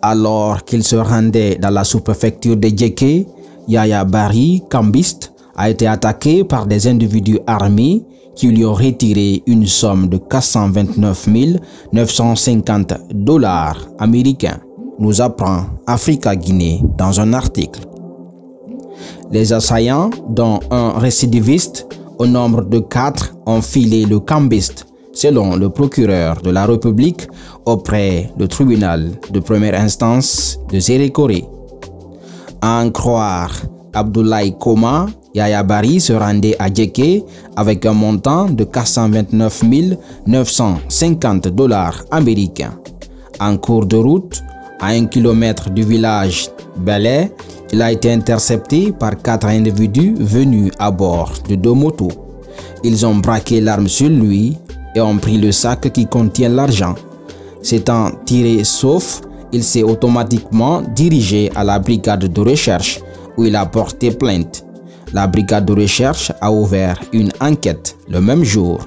Alors qu'il se rendait dans la sous-préfecture de Djeké, Yaya Bari, cambiste, a été attaqué par des individus armés qui lui ont retiré une somme de 429 950 $ américains, nous apprend Africa-Guinée dans un article. Les assaillants, dont un récidiviste au nombre de 4, ont filé le cambiste, selon le procureur de la République auprès du tribunal de première instance de Zérékoré. À en croire Abdoulaye Koma, Yaya Bari se rendait à Djeké avec un montant de 429 950 $ américains. En cours de route, à 1 km du village Belé, il a été intercepté par 4 individus venus à bord de 2 motos. Ils ont braqué l'arme sur lui et ont pris le sac qui contient l'argent. S'étant tiré sauf, il s'est automatiquement dirigé à la brigade de recherche où il a porté plainte. La brigade de recherche a ouvert une enquête le même jour.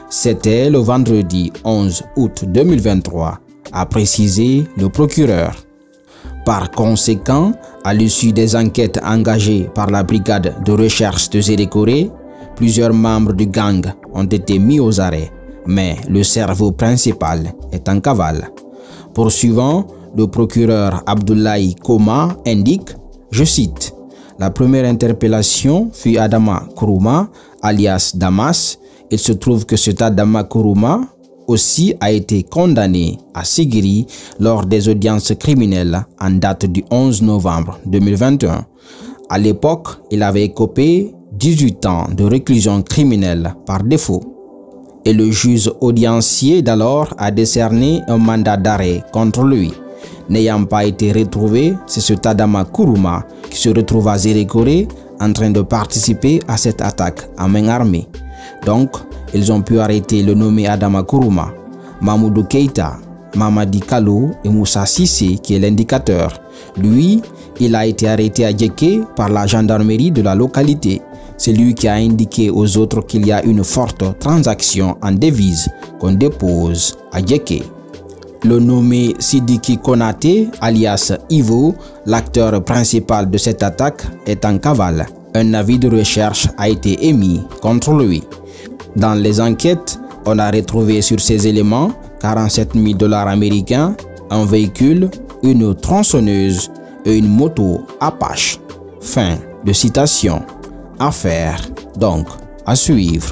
C'était le vendredi 11 août 2023, a précisé le procureur. Par conséquent, à l'issue des enquêtes engagées par la brigade de recherche de Zérékoré, plusieurs membres du gang ont été mis aux arrêts, mais le cerveau principal est en cavale. Poursuivant, le procureur Abdoulaye Koma indique, je cite, « La première interpellation fut Adama Kourouma, alias Damas. Il se trouve que cet Adama Kourouma aussi a été condamné à Sigiri lors des audiences criminelles en date du 11 novembre 2021. À l'époque, il avait écopé 18 ans de réclusion criminelle par défaut. Et le juge audiencier d'alors a décerné un mandat d'arrêt contre lui. N'ayant pas été retrouvé, c'est ce Adama Kourouma qui se retrouve à Zérékoré en train de participer à cette attaque à main armée. Donc, ils ont pu arrêter le nommé Adama Kourouma, Mamoudou Keïta, Mamadi Kalou et Moussa Sissé qui est l'indicateur. Lui, il a été arrêté à Djeké par la gendarmerie de la localité. C'est lui qui a indiqué aux autres qu'il y a une forte transaction en devises qu'on dépose à Djeké. Le nommé Sidiki Konaté, alias Ivo, l'acteur principal de cette attaque, est en cavale. Un avis de recherche a été émis contre lui. Dans les enquêtes, on a retrouvé sur ces éléments 47 000 $ américains, un véhicule, une tronçonneuse et une moto Apache. Fin de citation. Affaire donc à suivre.